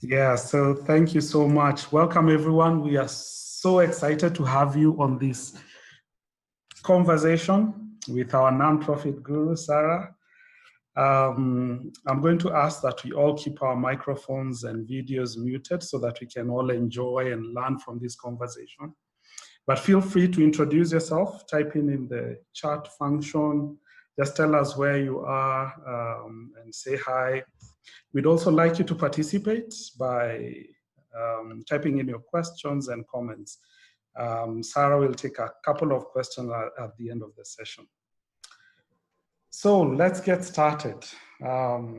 Yeah, so thank you so much. Welcome, everyone. We are so excited to have you on this conversation with our nonprofit guru, Sarah. I'm going to ask that we all keep our microphones and videos muted so that we can all enjoy and learn from this conversation. But feel free to introduce yourself, type in the chat function, just tell us where you are and say hi. We'd also like you to participate by typing in your questions and comments. Sarah will take a couple of questions at the end of the session. So let's get started. How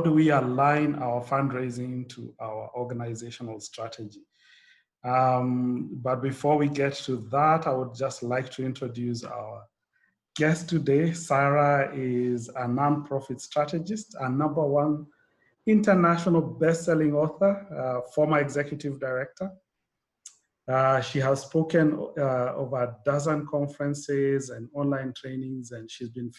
do we align our fundraising to our organizational strategy? But before we get to that, I would just like to introduce our guest today. Sarah is a nonprofit strategist, a #1 international best-selling author, former executive director. She has spoken over a dozen conferences and online trainings, and she's been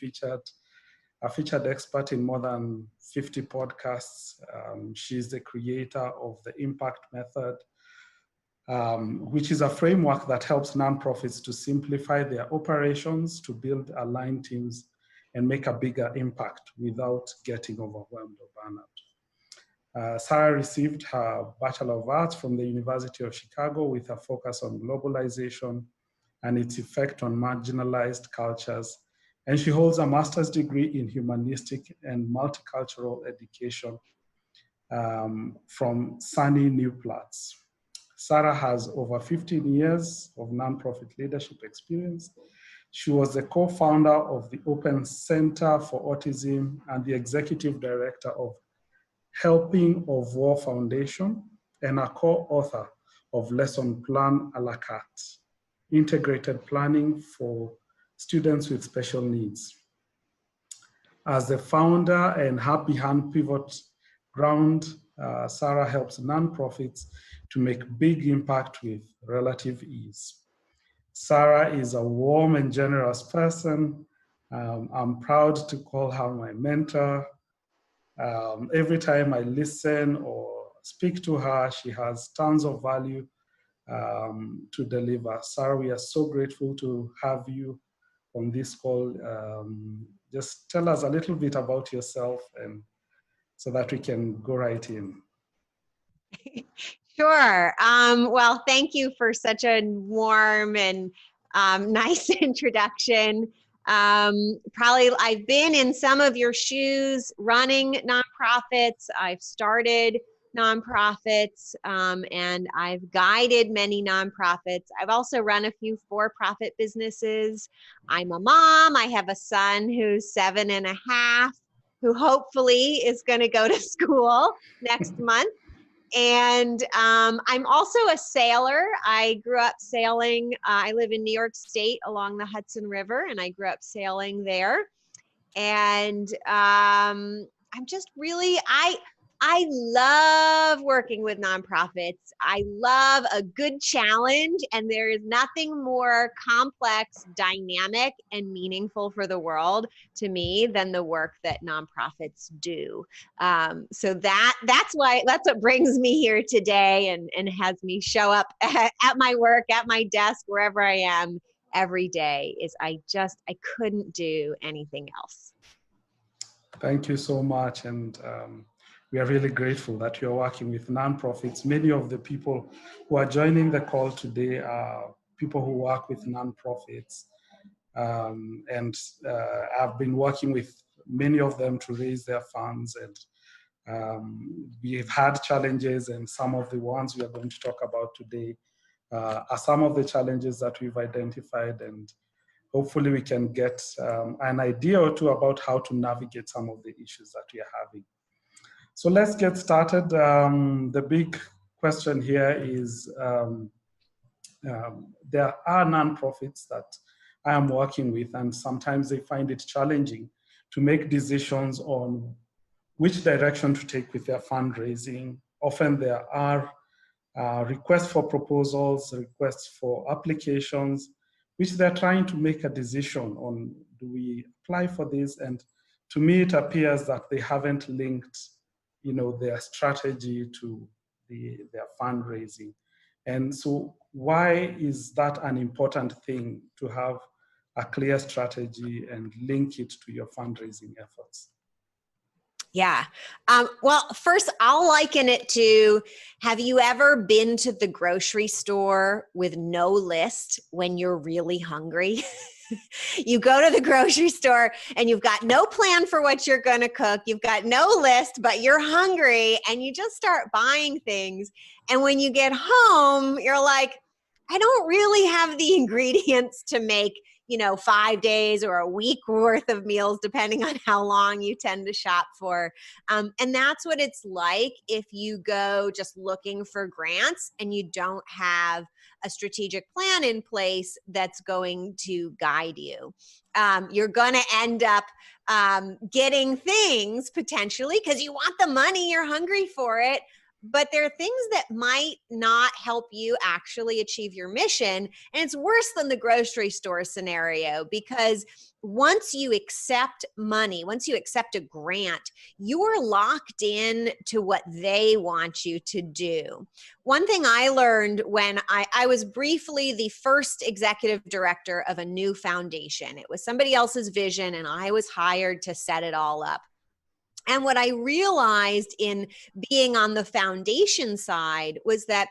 a featured expert in more than 50 podcasts. She's the creator of the Impact Method, which is a framework that helps nonprofits to simplify their operations, to build aligned teams, and make a bigger impact without getting overwhelmed or burnout. Sarah received her Bachelor of Arts from the University of Chicago with a focus on globalization and its effect on marginalized cultures. And she holds a master's degree in humanistic and multicultural education from SUNY New Paltz. Sarah has over 15 years of nonprofit leadership experience. She was the co-founder of the Open Center for Autism and the executive director of Helping of War Foundation and a co-author of Lesson Plan a la carte, integrated planning for students with special needs. As the founder and Happy Hand Pivot Ground, Sarah helps nonprofits to make big impact with relative ease. Sarah is a warm and generous person. I'm proud to call her my mentor. Every time I listen or speak to her, she has tons of value to deliver. Sarah, we are so grateful to have you on this call. Just tell us a little bit about yourself and so that we can go right in. Sure. Well, thank you for such a warm and nice introduction. Probably I've been in some of your shoes running nonprofits. I've started nonprofits and I've guided many nonprofits. I've also run a few for-profit businesses. I'm a mom. I have a son who's 7.5, who hopefully is going to go to school next month. And I'm also a sailor. I grew up sailing. I live in New York State along the Hudson River, and I grew up sailing there. And I'm just really, I love working with nonprofits. I love a good challenge, and there is nothing more complex, dynamic, and meaningful for the world to me than the work that nonprofits do. So that's what brings me here today and has me show up at my work, at my desk, wherever I am every day. Is I couldn't do anything else. Thank you so much. And we are really grateful that you're working with nonprofits. Many of the people who are joining the call today are people who work with nonprofits. And I've been working with many of them to raise their funds. And we've had challenges, and some of the ones we are going to talk about today are some of the challenges that we've identified, and hopefully we can get an idea or two about how to navigate some of the issues that we are having. So let's get started. The big question here is, there are nonprofits that I am working with, and sometimes they find it challenging to make decisions on which direction to take with their fundraising. Often there are requests for proposals, requests for applications, which they're trying to make a decision on, do we apply for this? And to me, it appears that they haven't linked their strategy to their fundraising. And so why is that an important thing, to have a clear strategy and link it to your fundraising efforts? Yeah. Well, first, I'll liken it to, have you ever been to the grocery store with no list when you're really hungry? You go to the grocery store and you've got no plan for what you're going to cook. You've got no list, but you're hungry and you just start buying things. And when you get home, you're like, I don't really have the ingredients to make 5 days or a week worth of meals, depending on how long you tend to shop for. And that's what it's like if you go just looking for grants and you don't have a strategic plan in place that's going to guide you. You're going to end up getting things potentially because you want the money, you're hungry for it. But there are things that might not help you actually achieve your mission. And it's worse than the grocery store scenario, because once you accept money, once you accept a grant, you're locked in to what they want you to do. One thing I learned when I was briefly the first executive director of a new foundation. It was somebody else's vision, and I was hired to set it all up. And what I realized in being on the foundation side was that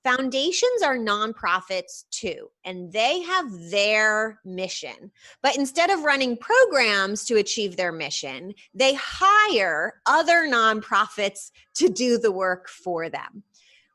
foundations are nonprofits too, and they have their mission. But instead of running programs to achieve their mission, they hire other nonprofits to do the work for them,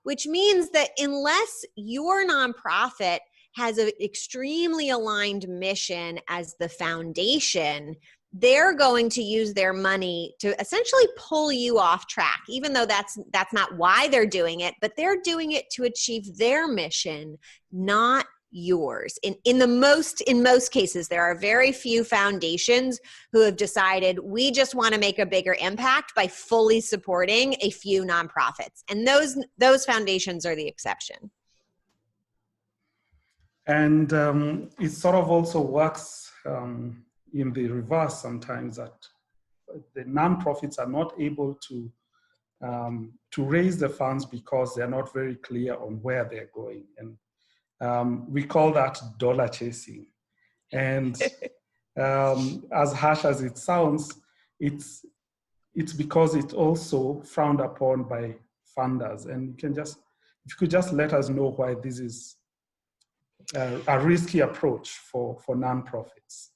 which means that unless your nonprofit has an extremely aligned mission as the foundation, they're going to use their money to essentially pull you off track, even though that's not why they're doing it, but they're doing it to achieve their mission, not yours. In most cases, there are very few foundations who have decided we just want to make a bigger impact by fully supporting a few nonprofits. And those foundations are the exception. And it sort of also works in the reverse sometimes, that the nonprofits are not able to raise the funds because they're not very clear on where they're going. And we call that dollar chasing. And as harsh as it sounds, it's because it's also frowned upon by funders. And if you could just let us know why this is a risky approach for nonprofits.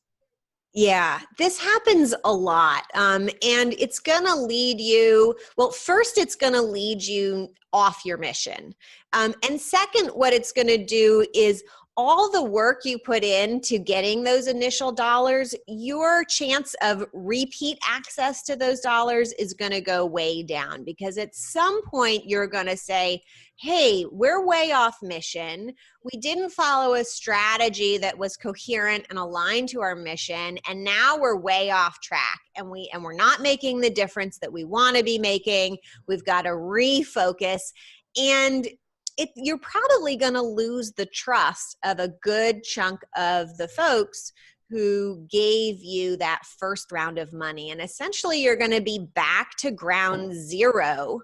Yeah, this happens a lot. And it's going to lead you, well, first, it's going to lead you off your mission. And second, what it's going to do is all the work you put into getting those initial dollars, your chance of repeat access to those dollars is going to go way down, because at some point you're going to say, hey, we're way off mission. We didn't follow a strategy that was coherent and aligned to our mission. And now we're way off track, and we're not making the difference that we want to be making. We've got to refocus. And you're probably going to lose the trust of a good chunk of the folks who gave you that first round of money. And essentially, you're going to be back to ground zero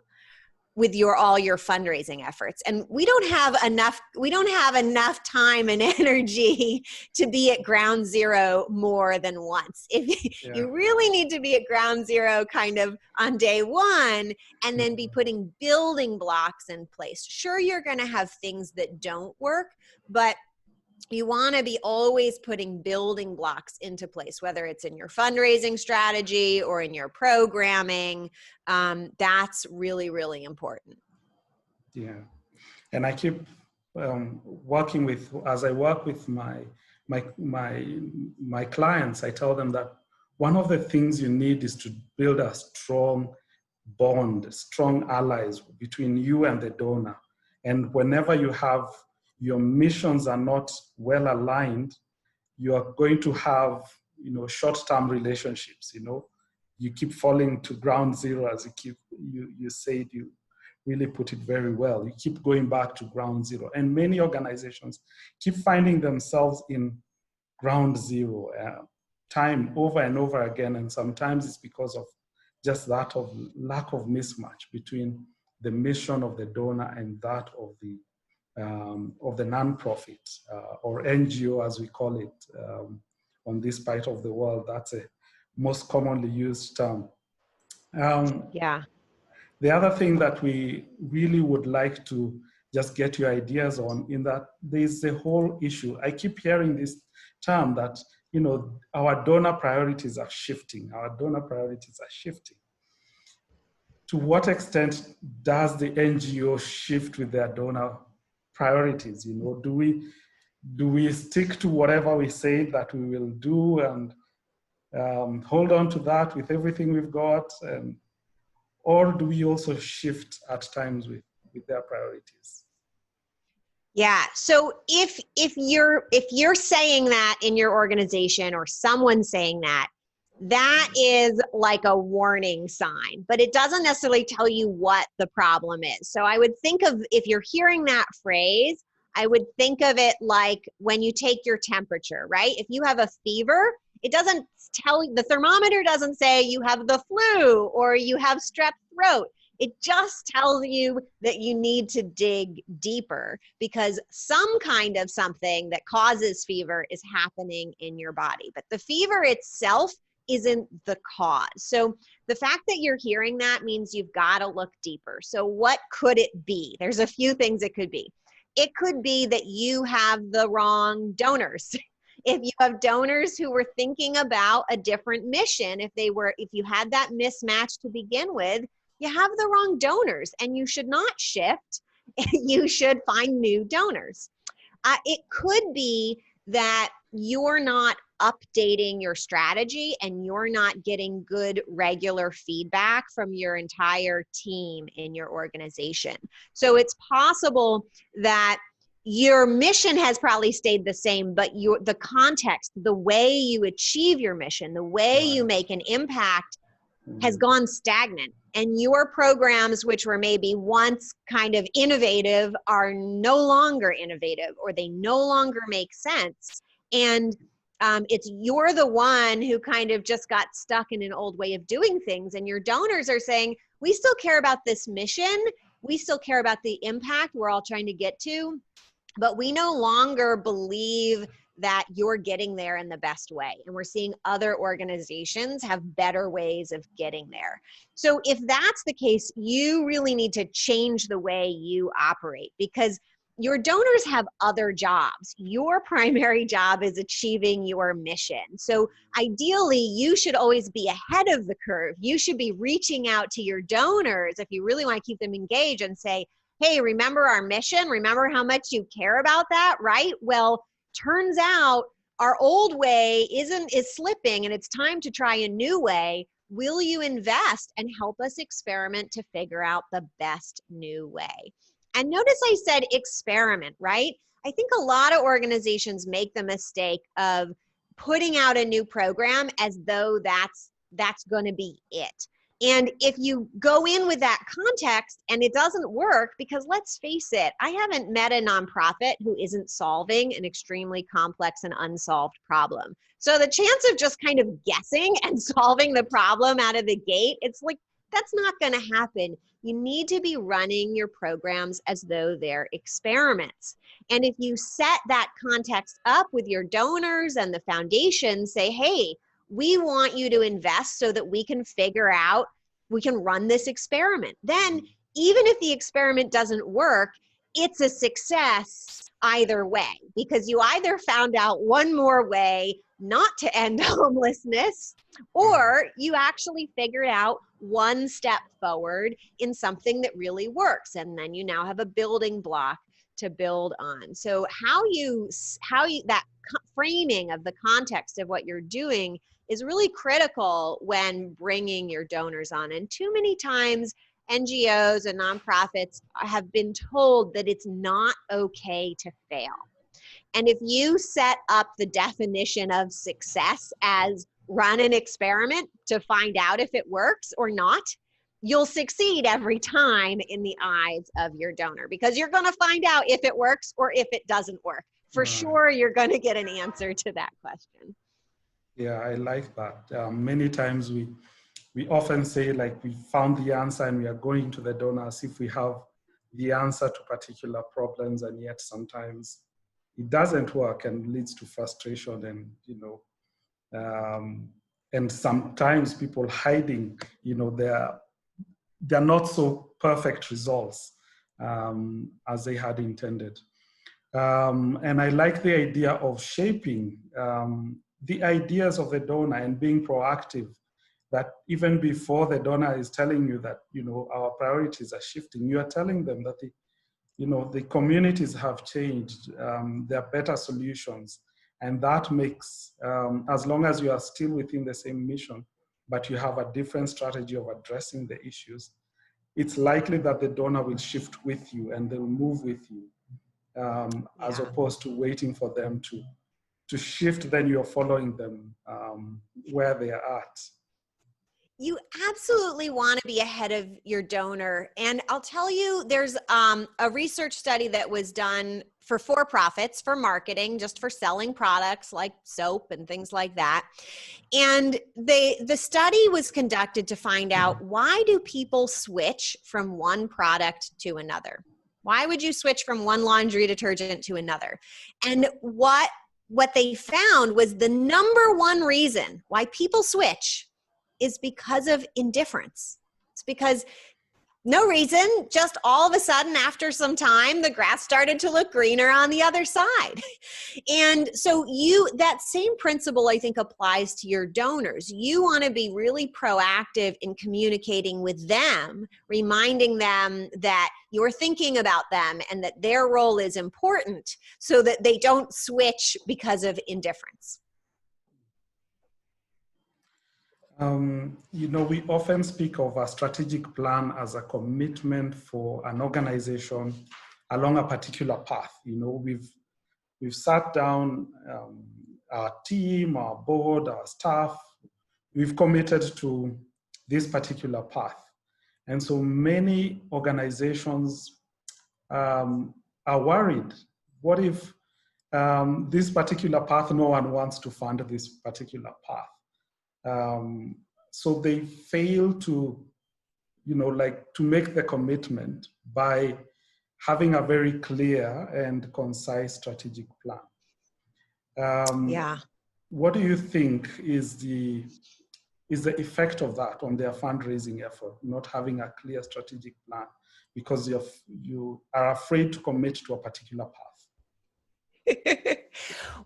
with all your fundraising efforts. And we don't have enough time and energy to be at ground zero more than once. You really need to be at ground zero kind of on day one, and then be putting building blocks in place. Sure, you're going to have things that don't work, but you want to be always putting building blocks into place, whether it's in your fundraising strategy or in your programming. That's really, really important. Yeah. And I keep working with, as I work with my clients, I tell them that one of the things you need is to build a strong bond, strong allies between you and the donor. And whenever your missions are not well aligned, you are going to have, short-term relationships. You keep falling to ground zero, as you said. You really put it very well. You keep going back to ground zero, and many organizations keep finding themselves in ground zero time over and over again. And sometimes it's because of just that of lack of mismatch between the mission of the donor and that of the nonprofit or NGO, as we call it on this part of the world. That's a most commonly used term. Yeah. The other thing that we really would like to just get your ideas on, in that there's a whole issue. I keep hearing this term that, you know, our donor priorities are shifting. Our donor priorities are shifting. To what extent does the NGO shift with their donor priorities? You know, do we stick to whatever we say that we will do and hold on to that with everything we've got, or do we also shift at times with their priorities? Yeah. So if you're saying that in your organization, or someone saying that, that is like a warning sign, but it doesn't necessarily tell you what the problem is. So I would think of, if you're hearing that phrase, I would think of it like when you take your temperature, right? If you have a fever, it doesn't tell you, the thermometer doesn't say you have the flu or you have strep throat. It just tells you that you need to dig deeper, because some kind of something that causes fever is happening in your body. But the fever itself isn't the cause. So the fact that you're hearing that means you've got to look deeper. So what could it be? There's a few things it could be. It could be that you have the wrong donors. If you have donors who were thinking about a different mission, if you had that mismatch to begin with, you have the wrong donors, and you should not shift. You should find new donors. It could be that you're not updating your strategy and you're not getting good regular feedback from your entire team in your organization. So it's possible that your mission has probably stayed the same, but the context, the way you achieve your mission, the way you make an impact has gone stagnant. And your programs, which were maybe once kind of innovative, are no longer innovative, or they no longer make sense. And you're the one who kind of just got stuck in an old way of doing things. And your donors are saying, we still care about this mission. We still care about the impact we're all trying to get to, but we no longer believe that you're getting there in the best way. And we're seeing other organizations have better ways of getting there. So if that's the case, you really need to change the way you operate, because your donors have other jobs. Your primary job is achieving your mission. So ideally, you should always be ahead of the curve. You should be reaching out to your donors if you really want to keep them engaged and say, hey, remember our mission? Remember how much you care about that, right? Well, turns out our old way is slipping, and it's time to try a new way. Will you invest and help us experiment to figure out the best new way? And notice I said experiment, right? I think a lot of organizations make the mistake of putting out a new program as though that's going to be it. And if you go in with that context and it doesn't work, because let's face it, I haven't met a nonprofit who isn't solving an extremely complex and unsolved problem. So the chance of just kind of guessing and solving the problem out of the gate, it's like, that's not going to happen. You need to be running your programs as though they're experiments. And if you set that context up with your donors and the foundation, say, hey, we want you to invest so that we can figure out, we can run this experiment. Then even if the experiment doesn't work, it's a success either way, because you either found out one more way not to end homelessness, or you actually figured out one step forward in something that really works. And then you now have a building block to build on. So that framing of the context of what you're doing is really critical when bringing your donors on. And too many times NGOs and nonprofits have been told that it's not okay to fail. And if you set up the definition of success as run an experiment to find out if it works or not, you'll succeed every time in the eyes of your donor, because you're going to find out if it works or if it doesn't work. For sure, you're going to get an answer to that question. Yeah, I like that. Many times we often say like we found the answer and we are going to the donor as if we have the answer to particular problems, and yet sometimes it doesn't work and leads to frustration and, and sometimes people hiding, they're not so perfect results as they had intended. And I like the idea of shaping the ideas of the donor and being proactive, that even before the donor is telling you that, our priorities are shifting, you are telling them that the communities have changed, there are better solutions. And that makes, as long as you are still within the same mission, but you have a different strategy of addressing the issues, it's likely that the donor will shift with you and they'll move with you, as opposed to waiting for them to shift, then you're following them where they are at. You absolutely want to be ahead of your donor. And I'll tell you, there's a research study that was done for for-profits, for marketing, just for selling products like soap and things like that. And the study was conducted to find out, why do people switch from one product to another? Why would you switch from one laundry detergent to another? And what they found was the number one reason why people switch is because of indifference. It's because no reason, just all of a sudden after some time, the grass started to look greener on the other side. And so that same principle, I think, applies to your donors. You want to be really proactive in communicating with them, reminding them that you're thinking about them and that their role is important, so that they don't switch because of indifference. We often speak of a strategic plan as a commitment for an organization along a particular path. We've sat down, our team, our board, our staff, we've committed to this particular path. And so many organizations are worried. What if this particular path, no one wants to fund this particular path? So they fail to, to make the commitment by having a very clear and concise strategic plan. What do you think is the effect of that on their fundraising effort, not having a clear strategic plan because you are afraid to commit to a particular path?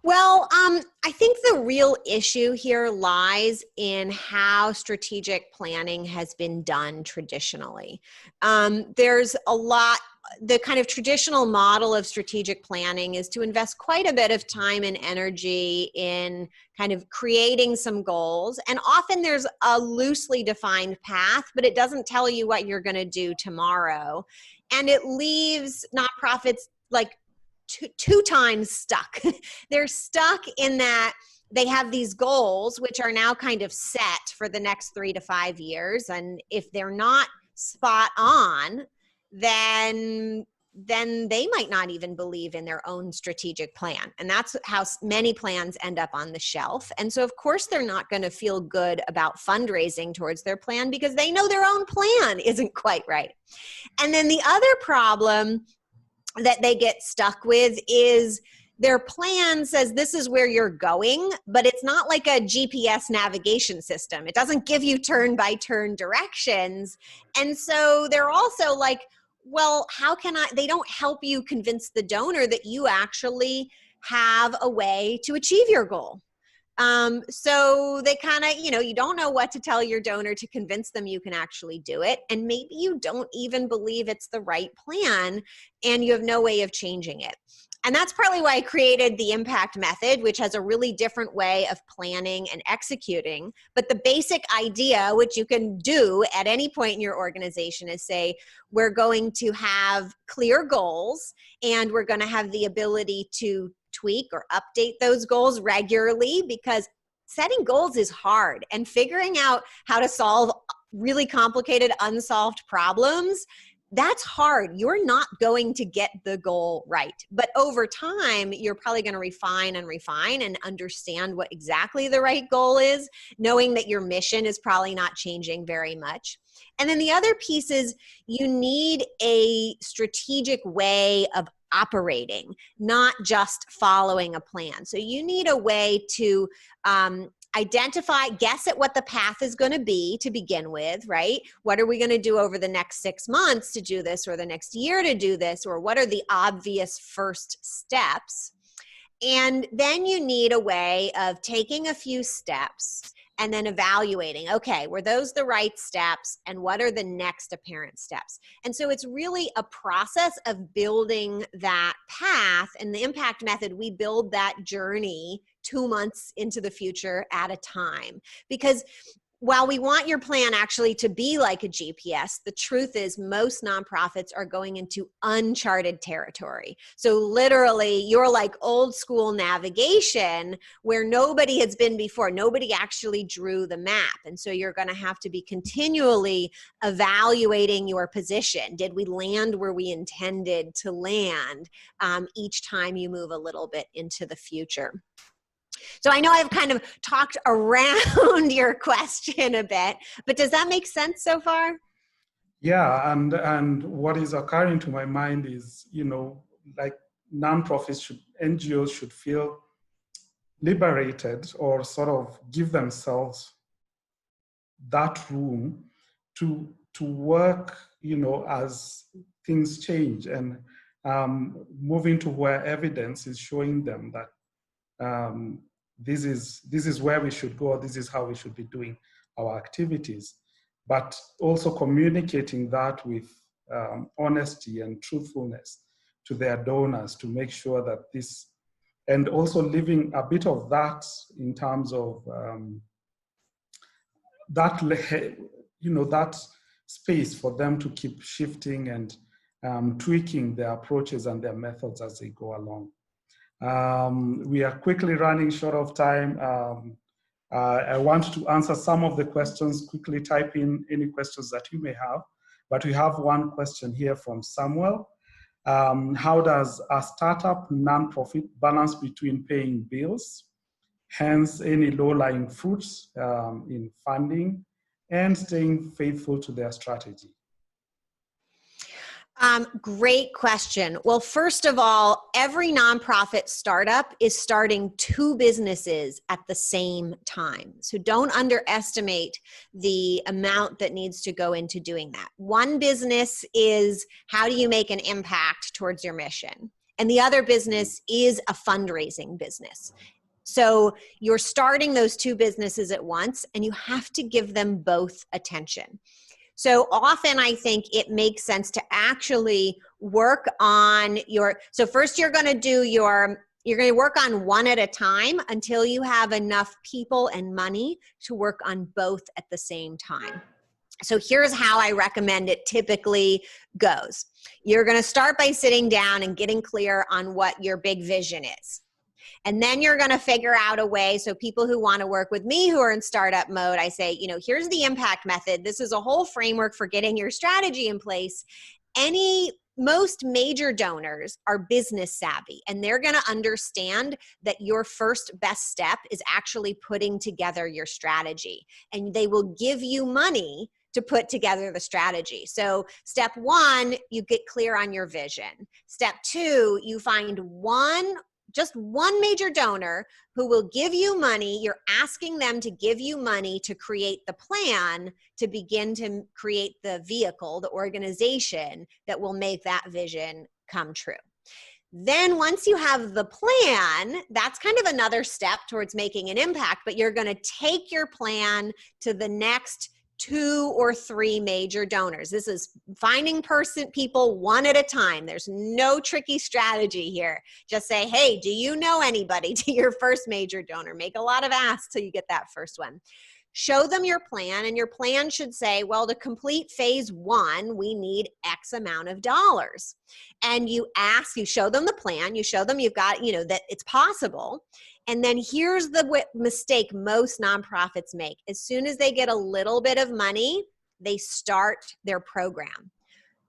Well, I think the real issue here lies in how strategic planning has been done traditionally. There's a lot, the kind of traditional model of strategic planning is to invest quite a bit of time and energy in kind of creating some goals. And often there's a loosely defined path, but it doesn't tell you what you're going to do tomorrow. And it leaves nonprofits like two times stuck. They're stuck in that they have these goals, which are now kind of set for the next 3 to 5 years. And if they're not spot on, then they might not even believe in their own strategic plan. And that's how many plans end up on the shelf. And so, of course, they're not going to feel good about fundraising towards their plan because they know their own plan isn't quite right. And then the other problem that they get stuck with is their plan says this is where you're going, but it's not like a GPS navigation system. It doesn't give you turn-by-turn directions. And so they're also like, well, they don't help you convince the donor that you actually have a way to achieve your goal. So they kind of, you don't know what to tell your donor to convince them you can actually do it. And maybe you don't even believe it's the right plan and you have no way of changing it. And that's partly why I created the impact method, which has a really different way of planning and executing. But the basic idea, which you can do at any point in your organization, is say, we're going to have clear goals and we're going to have the ability to tweak or update those goals regularly, because setting goals is hard, and figuring out how to solve really complicated unsolved problems, that's hard. You're not going to get the goal right. But over time, you're probably going to refine and understand what exactly the right goal is, knowing that your mission is probably not changing very much. And then the other piece is you need a strategic way of operating, not just following a plan. So you need a way to identify, guess at what the path is going to be to begin with, right? What are we going to do over the next 6 months to do this, or the next year to do this, or what are the obvious first steps? And then you need a way of taking a few steps and then evaluating, okay, were those the right steps, and what are the next apparent steps? And so it's really a process of building that path. And the impact method, we build that journey 2 months into the future at a time. Because while we want your plan actually to be like a GPS, the truth is most nonprofits are going into uncharted territory. So literally, you're like old school navigation where nobody has been before. Nobody actually drew the map. And so you're going to have to be continually evaluating your position. Did we land where we intended to land each time you move a little bit into the future? So I know I've kind of talked around your question a bit, but does that make sense so far? Yeah, and what is occurring to my mind is, like NGOs should feel liberated, or sort of give themselves that room to work, as things change, and moving to where evidence is showing them that this is where we should go, this is how we should be doing our activities, but also communicating that with honesty and truthfulness to their donors, to make sure that this, and also leaving a bit of that in terms of that space for them to keep shifting and tweaking their approaches and their methods as they go along. We are quickly running short of time. I want to answer some of the questions. Quickly type in any questions that you may have, but we have one question here from Samuel. How does a startup nonprofit balance between paying bills, hence any low-lying fruits in funding, and staying faithful to their strategy? Great question. Well, first of all, every nonprofit startup is starting 2 businesses at the same time. So don't underestimate the amount that needs to go into doing that. One business is how do you make an impact towards your mission? And the other business is a fundraising business. So you're starting those 2 businesses at once, and you have to give them both attention. So often I think it makes sense to actually work on so first you're going to work on one at a time until you have enough people and money to work on both at the same time. So here's how I recommend it typically goes. You're going to start by sitting down and getting clear on what your big vision is. And then you're going to figure out a way. So people who want to work with me who are in startup mode, I say, here's the impact method. This is a whole framework for getting your strategy in place. Most major donors are business savvy, and they're going to understand that your first best step is actually putting together your strategy, and they will give you money to put together the strategy. So step 1, you get clear on your vision. Step 2, you find just one major donor who will give you money. You're asking them to give you money to create the plan, to begin to create the vehicle, the organization that will make that vision come true. Then once you have the plan, that's kind of another step towards making an impact, but you're going to take your plan to the next 2 or 3 major donors. This is finding people one at a time. There's no tricky strategy here. Just say, hey, do you know anybody to your first major donor? Make a lot of asks till you get that first one. Show them your plan, and your plan should say, well, to complete phase 1, we need X amount of dollars. And you show them the plan, you show them you've got, that it's possible. And then here's the mistake most nonprofits make. As soon as they get a little bit of money, they start their program.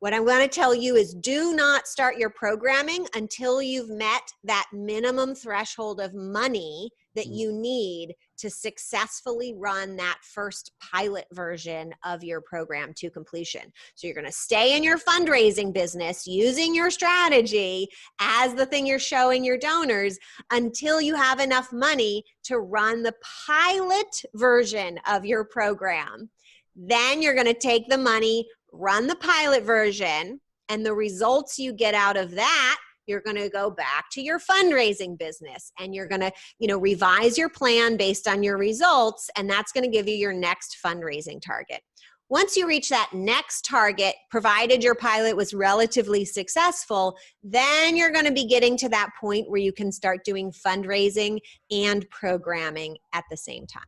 What I'm going to tell you is do not start your programming until you've met that minimum threshold of money that you need to successfully run that first pilot version of your program to completion. So you're going to stay in your fundraising business using your strategy as the thing you're showing your donors until you have enough money to run the pilot version of your program. Then you're going to take the money, run the pilot version, and the results you get out of that, you're going to go back to your fundraising business and you're going to, revise your plan based on your results, and that's going to give you your next fundraising target. Once you reach that next target, provided your pilot was relatively successful, then you're going to be getting to that point where you can start doing fundraising and programming at the same time.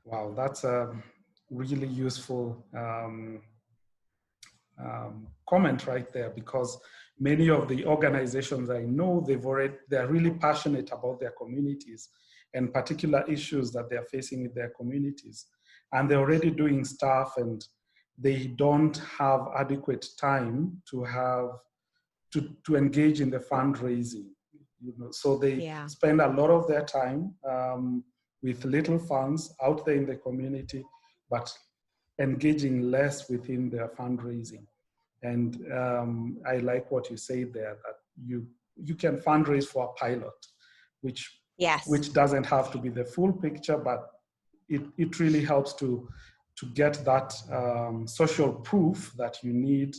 Wow, that's a really useful comment right there, because many of the organizations I know, they're really passionate about their communities and particular issues that they're facing with their communities. And they're already doing stuff and they don't have adequate time to engage in the fundraising. So they spend a lot of their time with little funds out there in the community, but engaging less within their fundraising. And I like what you say there, that you can fundraise for a pilot, which doesn't have to be the full picture, but it really helps to get that social proof that you need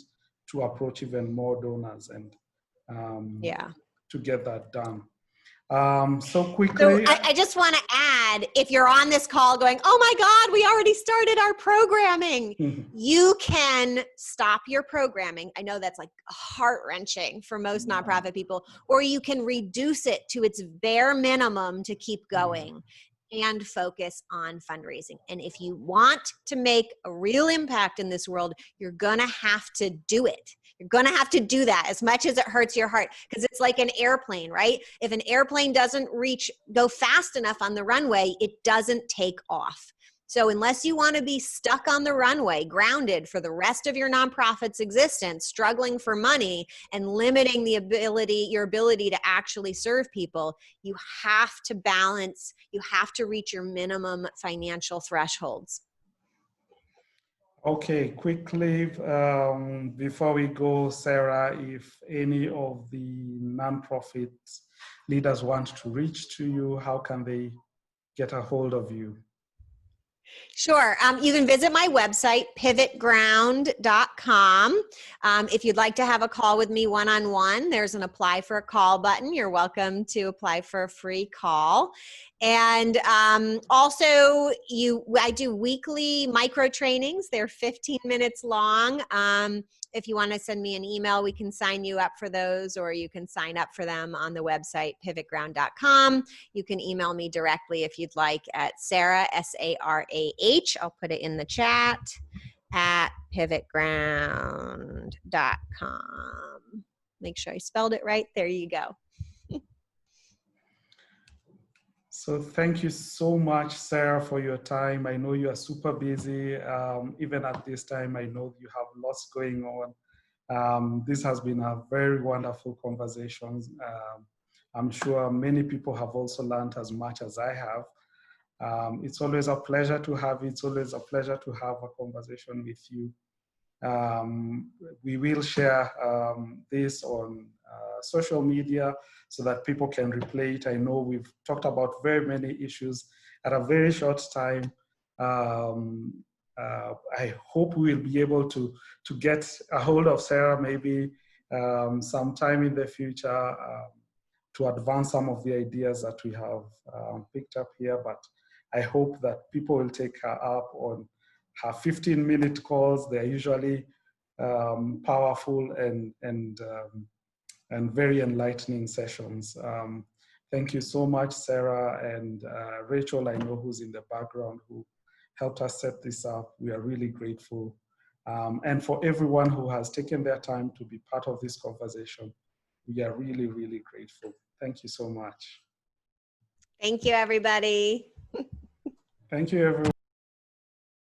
to approach even more donors and to get that done. So quickly. So I just want to add, if you're on this call going, oh my God, we already started our programming, you can stop your programming. I know that's like heart-wrenching for most nonprofit people, or you can reduce it to its bare minimum to keep going and focus on fundraising. And if you want to make a real impact in this world, you're going to have to do it. You're going to have to do that as much as it hurts your heart, because it's like an airplane, right? If an airplane doesn't go fast enough on the runway, it doesn't take off. So unless you want to be stuck on the runway, grounded for the rest of your nonprofit's existence, struggling for money and limiting your ability to actually serve people, you have to balance, you have to reach your minimum financial thresholds. Okay, quickly, before we go, Sarah, if any of the nonprofit leaders want to reach to you, how can they get a hold of you? Sure. You can visit my website, pivotground.com. If you'd like to have a call with me one-on-one, there's an apply for a call button. You're welcome to apply for a free call. And also, I do weekly micro trainings. They're 15 minutes long. If you want to send me an email, we can sign you up for those, or you can sign up for them on the website, pivotground.com. You can email me directly if you'd like at Sarah, S-A-R-A-H. I'll put it in the chat, at pivotground.com. Make sure I spelled it right. There you go. So thank you so much, Sarah, for your time. I know you are super busy. Even at this time, I know you have lots going on. This has been a very wonderful conversation. I'm sure many people have also learned as much as I have. It's always a pleasure to have you. It's always a pleasure to have a conversation with you. We will share this on social media so that people can replay it. I know we've talked about very many issues at a very short time. I hope we will be able to get a hold of Sarah maybe sometime in the future to advance some of the ideas that we have picked up here. But I hope that people will take her up on her 15-minute calls. They're usually powerful and very enlightening sessions. Thank you so much, Sarah, and Rachel, I know, who's in the background, who helped us set this up. We are really grateful. And for everyone who has taken their time to be part of this conversation, we are really, really grateful. Thank you so much. Thank you, everybody. Thank you, everyone.